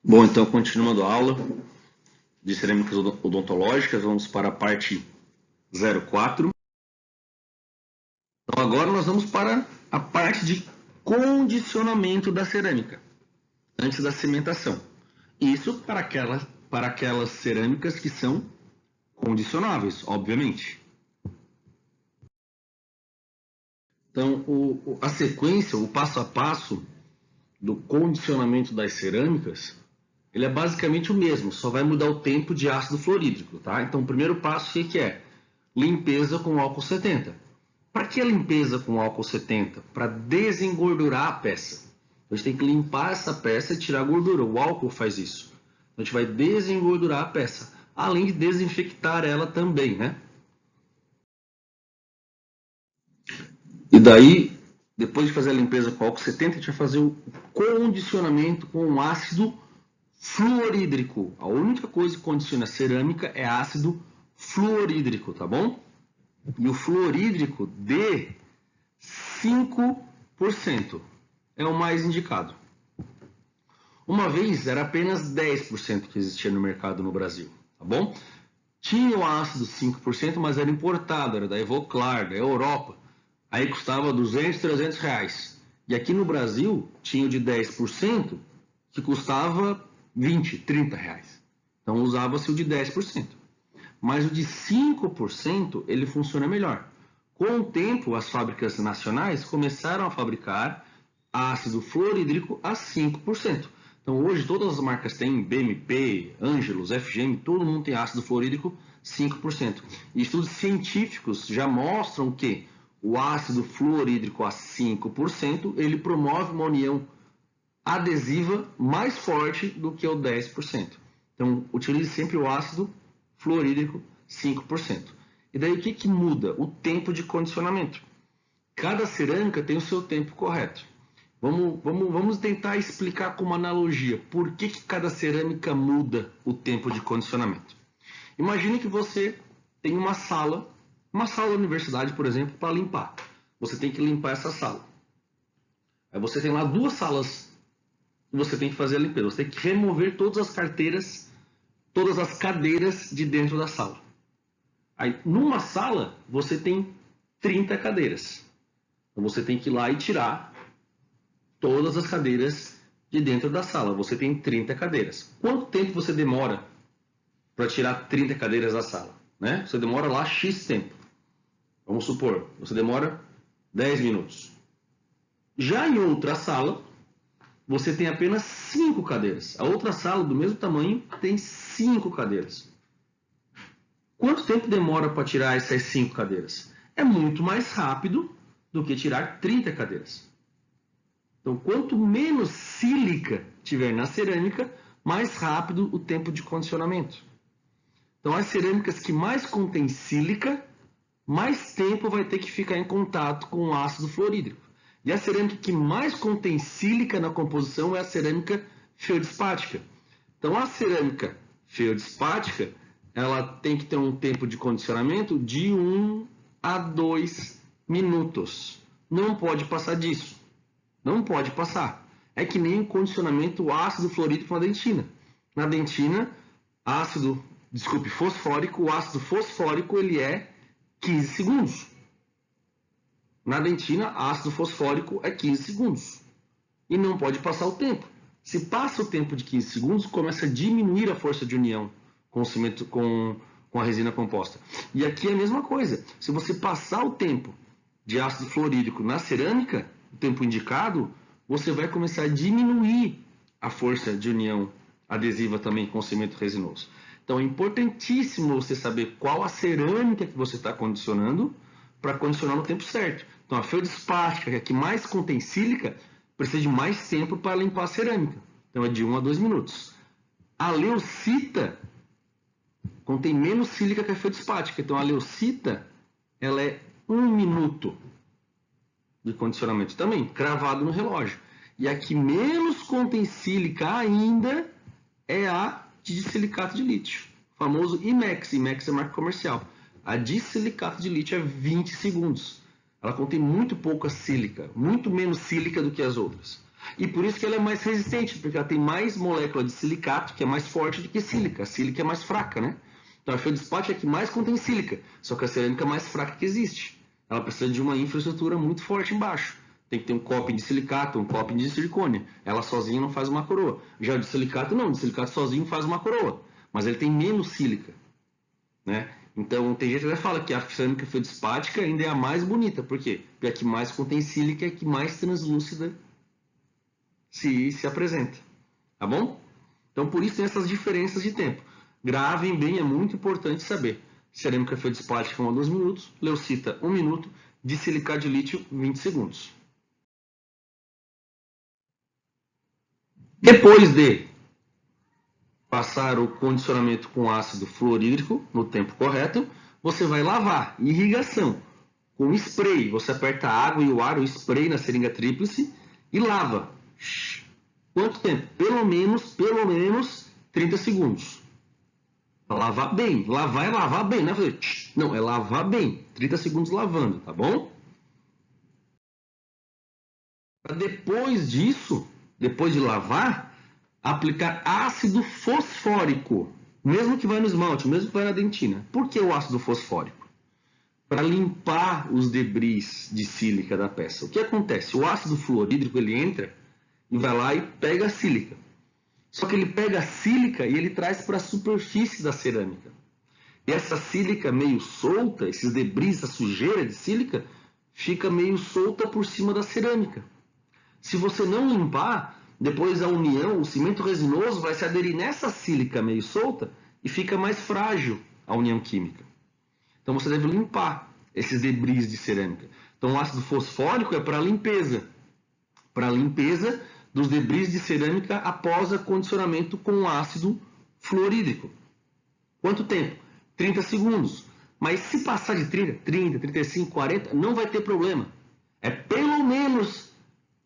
Bom, então, continuando a aula de cerâmicas odontológicas, vamos para a parte 04. Então, agora nós vamos para a parte de condicionamento da cerâmica, antes da cimentação. Isso para aquelas cerâmicas que são condicionáveis, obviamente. Então, a sequência, o passo a passo do condicionamento das cerâmicas, ele é basicamente o mesmo, só vai mudar o tempo de ácido fluorídrico, tá? Então, o primeiro passo, o que é? Limpeza com álcool 70. Para que a limpeza com álcool 70? Para desengordurar a peça. A gente tem que limpar essa peça e tirar a gordura. O álcool faz isso. A gente vai desengordurar a peça, além de desinfectar ela também, né? E daí, depois de fazer a limpeza com álcool 70, a gente vai fazer o condicionamento com ácido fluorídrico. A única coisa que condiciona a cerâmica é ácido fluorídrico, tá bom? E o fluorídrico de 5% é o mais indicado. Uma vez era apenas 10% que existia no mercado no Brasil, tá bom? Tinha o ácido 5%, mas era importado, era da Evoclar, da Europa. Aí custava 200, 300 reais. E aqui no Brasil tinha o de 10% que custava 20, 30 reais. Então usava-se o de 10%. Mas o de 5% ele funciona melhor. Com o tempo, as fábricas nacionais começaram a fabricar ácido fluorídrico a 5%. Então hoje todas as marcas têm BMP, Angelus, FGM, todo mundo tem ácido fluorídrico 5%. E estudos científicos já mostram que o ácido fluorídrico a 5% ele promove uma união adesiva mais forte do que o 10%. Então utilize sempre o ácido fluorídrico 5%. E daí o que muda? O tempo de condicionamento. Cada cerâmica tem o seu tempo correto. Vamos tentar explicar com uma analogia por que cada cerâmica muda o tempo de condicionamento. Imagine que você tem uma sala da universidade, por exemplo, para limpar. Você tem que limpar essa sala. Aí você tem lá duas salas que você tem que fazer a limpeza. Você tem que remover todas as carteiras, todas as cadeiras de dentro da sala. Aí, numa sala, você tem 30 cadeiras. Então, você tem que ir lá e tirar todas as cadeiras de dentro da sala. Você tem 30 cadeiras. Quanto tempo você demora para tirar 30 cadeiras da sala? Né? Você demora lá X tempo. Vamos supor, você demora 10 minutos. Já em outra sala, você tem apenas 5 cadeiras. A outra sala, do mesmo tamanho, tem 5 cadeiras. Quanto tempo demora para tirar essas 5 cadeiras? É muito mais rápido do que tirar 30 cadeiras. Então, quanto menos sílica tiver na cerâmica, mais rápido o tempo de condicionamento. Então, as cerâmicas que mais contêm sílica, mais tempo vai ter que ficar em contato com o ácido fluorídrico. E a cerâmica que mais contém sílica na composição é a cerâmica feldspática. Então, a cerâmica feldspática, ela tem que ter um tempo de condicionamento de 1 a 2 minutos. Não pode passar disso. Não pode passar. É que nem o condicionamento ácido fluorídrico na dentina. Na dentina, fosfórico, o ácido fosfórico ele é 15 segundos. Na dentina, ácido fosfórico é 15 segundos. E não pode passar o tempo. Se passa o tempo de 15 segundos, começa a diminuir a força de união com o cimento, com a resina composta. E aqui é a mesma coisa. Se você passar o tempo de ácido fluorídrico na cerâmica, o tempo indicado, você vai começar a diminuir a força de união adesiva também com o cimento resinoso. Então é importantíssimo você saber qual a cerâmica que você está condicionando para condicionar no tempo certo. Então a feldspática, que é a que mais contém sílica, precisa de mais tempo para limpar a cerâmica. Então é de 1 a 2 minutos. A leucita contém menos sílica que a feldspática. Então a leucita ela é 1 minuto de condicionamento também, cravado no relógio. E a que menos contém sílica ainda é a de silicato de lítio, o famoso IMEX. IMEX é marca comercial. A de silicato de lítio é 20 segundos. Ela contém muito pouca sílica, muito menos sílica do que as outras. E por isso que ela é mais resistente, porque ela tem mais molécula de silicato, que é mais forte do que sílica. A sílica é mais fraca, né? Então a feldspática é a que mais contém sílica, só que a cerâmica é a mais fraca que existe. Ela precisa de uma infraestrutura muito forte embaixo. Tem que ter um copo de silicato, um copo de silicone. Ela sozinha não faz uma coroa. Já o de silicato não, o de silicato sozinho faz uma coroa. Mas ele tem menos sílica, né? Então tem gente que fala que a cerâmica feldspática ainda é a mais bonita. Por quê? Porque a que mais contém sílica é a que mais translúcida se apresenta. Tá bom? Então por isso tem essas diferenças de tempo. Gravem bem, é muito importante saber. Cerâmica feldspática 1 a 2 minutos, leucita 1 minuto, de silicato de lítio 20 segundos. Depois de passar o condicionamento com ácido fluorídrico no tempo correto, você vai lavar. Irrigação. Com spray, você aperta a água e o ar, o spray na seringa tríplice e lava. Quanto tempo? Pelo menos 30 segundos. Lavar bem. Lavar é lavar bem, não é fazer... Não, é lavar bem. 30 segundos lavando, tá bom? Depois disso, depois de lavar, aplicar ácido fosfórico. Mesmo que vai no esmalte, mesmo que vai na dentina. Por que o ácido fosfórico? Para limpar os debris de sílica da peça. O que acontece? O ácido fluorídrico ele entra e vai lá e pega a sílica. Só que ele pega a sílica e ele traz para a superfície da cerâmica. E essa sílica meio solta, esses debris, essa sujeira de sílica, fica meio solta por cima da cerâmica. Se você não limpar, depois a união, o cimento resinoso vai se aderir nessa sílica meio solta e fica mais frágil a união química. Então você deve limpar esses debris de cerâmica. Então o ácido fosfórico é para limpeza. Para limpeza dos debris de cerâmica após acondicionamento com ácido fluorídrico. Quanto tempo? 30 segundos. Mas se passar de 30, 35, 40, não vai ter problema. É pelo menos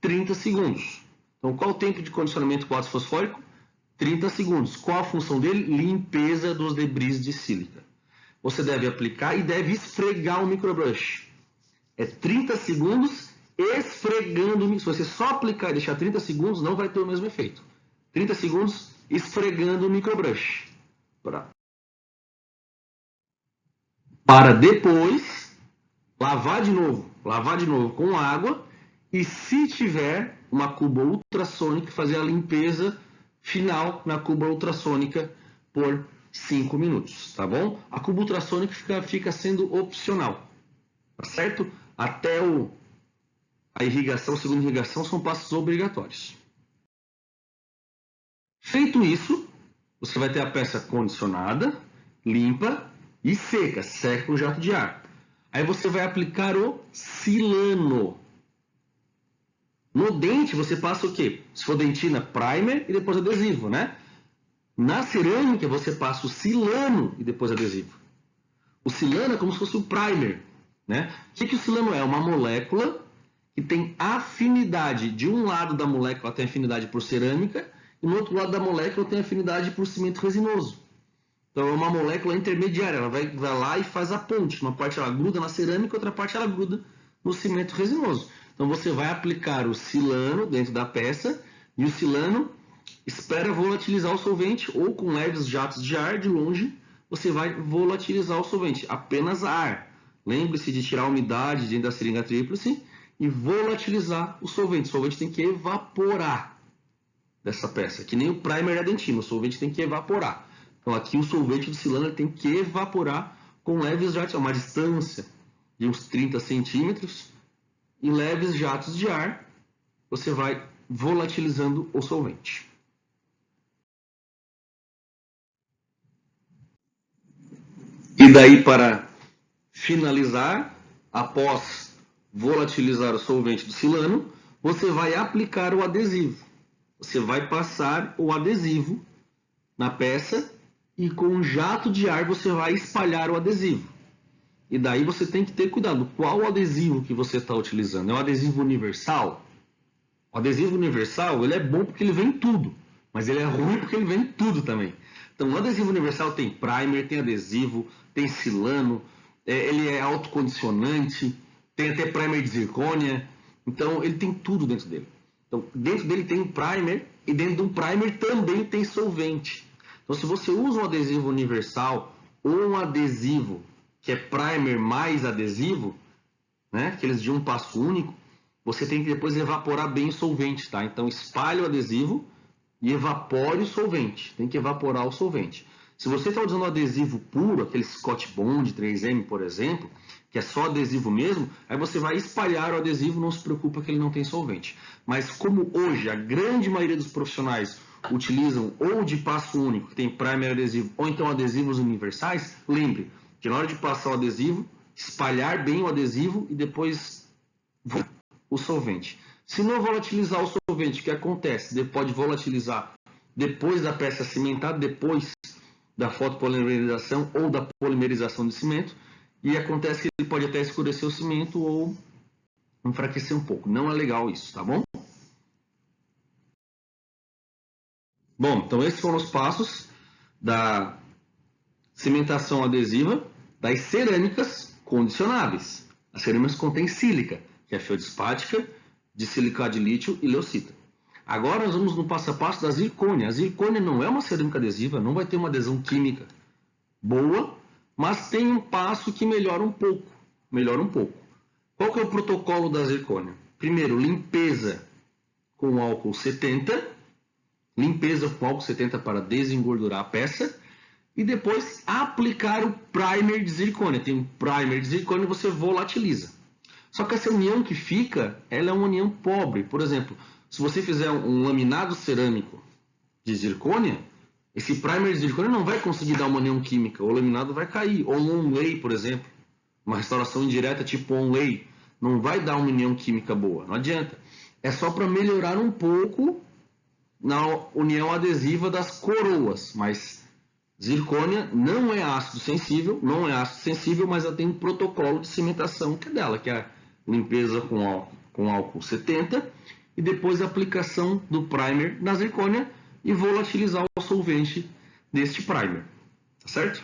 30 segundos. Então qual o tempo de condicionamento com ácido fosfórico? 30 segundos. Qual a função dele? Limpeza dos debris de sílica. Você deve aplicar e deve esfregar o microbrush. É 30 segundos esfregando. Se você só aplicar e deixar 30 segundos, não vai ter o mesmo efeito. 30 segundos esfregando o microbrush. Para depois lavar de novo com água e se tiver uma cuba ultrassônica, fazer a limpeza final na cuba ultrassônica por 5 minutos, tá bom? A cuba ultrassônica fica sendo opcional, tá certo? Até a irrigação, segunda irrigação, são passos obrigatórios. Feito isso, você vai ter a peça condicionada, limpa e seca com jato de ar. Aí você vai aplicar o silano. No dente você passa o quê? Se for dentina, primer e depois adesivo, né? Na cerâmica você passa o silano e depois adesivo. O silano é como se fosse o primer, né? O que o silano é? Uma molécula que tem afinidade. De um lado da molécula tem afinidade por cerâmica e no outro lado da molécula tem afinidade por cimento resinoso. Então é uma molécula intermediária, ela vai lá e faz a ponte. Uma parte ela gruda na cerâmica, outra parte ela gruda no cimento resinoso. Então você vai aplicar o silano dentro da peça e o silano espera volatilizar o solvente ou com leves jatos de ar de longe você vai volatilizar o solvente, apenas ar. Lembre-se de tirar a umidade dentro da seringa tríplice e volatilizar o solvente. O solvente tem que evaporar dessa peça, que nem o primer e a dentina, o solvente tem que evaporar. Então aqui o solvente do silano tem que evaporar com leves jatos, a uma distância de uns 30 centímetros, em leves jatos de ar, você vai volatilizando o solvente. E daí, para finalizar, após volatilizar o solvente do silano, você vai aplicar o adesivo. Você vai passar o adesivo na peça e com um jato de ar você vai espalhar o adesivo. E daí você tem que ter cuidado. Qual o adesivo que você está utilizando? É um adesivo universal? O adesivo universal ele é bom porque ele vem em tudo, mas ele é ruim porque ele vem em tudo também. Então o adesivo universal tem primer, tem adesivo, tem silano, ele é autocondicionante, tem até primer de zircônia. Então ele tem tudo dentro dele. Então, dentro dele tem um primer e dentro do primer também tem solvente. Então, se você usa um adesivo universal ou um adesivo que é primer mais adesivo, né, aqueles de um passo único, você tem que depois evaporar bem o solvente, tá? Então, espalhe o adesivo e evapore o solvente. Tem que evaporar o solvente. Se você está usando um adesivo puro, aquele Scott Bond 3M, por exemplo, que é só adesivo mesmo, aí você vai espalhar o adesivo, não se preocupa que ele não tem solvente. Mas como hoje a grande maioria dos profissionais utilizam ou de passo único, que tem primer adesivo, ou então adesivos universais, lembre que na hora de passar o adesivo, espalhar bem o adesivo e depois o solvente. Se não volatilizar o solvente, o que acontece? Pode volatilizar depois da peça cimentada, depois da fotopolimerização ou da polimerização do cimento, e acontece que ele pode até escurecer o cimento ou enfraquecer um pouco. Não é legal isso, tá bom? Bom, então esses foram os passos da cimentação adesiva das cerâmicas condicionáveis. As cerâmicas contêm sílica, que é feldspática, de silicado de lítio e leucita. Agora nós vamos no passo a passo da zircônia. A zircônia não é uma cerâmica adesiva, não vai ter uma adesão química boa, mas tem um passo que melhora um pouco. Qual que é o protocolo da zircônia? Primeiro, limpeza com álcool 70. Limpeza com álcool 70 para desengordurar a peça. E depois aplicar o primer de zircônia. Tem um primer de zircônia e você volatiliza. Só que essa união que fica, ela é uma união pobre. Por exemplo, se você fizer um laminado cerâmico de zircônia, esse primer de zircônia não vai conseguir dar uma união química. O laminado vai cair. Ou um onlay, por exemplo. Uma restauração indireta tipo onlay. Não vai dar uma união química boa. Não adianta. É só para melhorar um pouco na união adesiva das coroas. Mas zircônia não é ácido sensível, mas ela tem um protocolo de cimentação que é dela, que é a limpeza com álcool 70 e depois a aplicação do primer na zircônia e volatilizar o solvente deste primer, tá certo?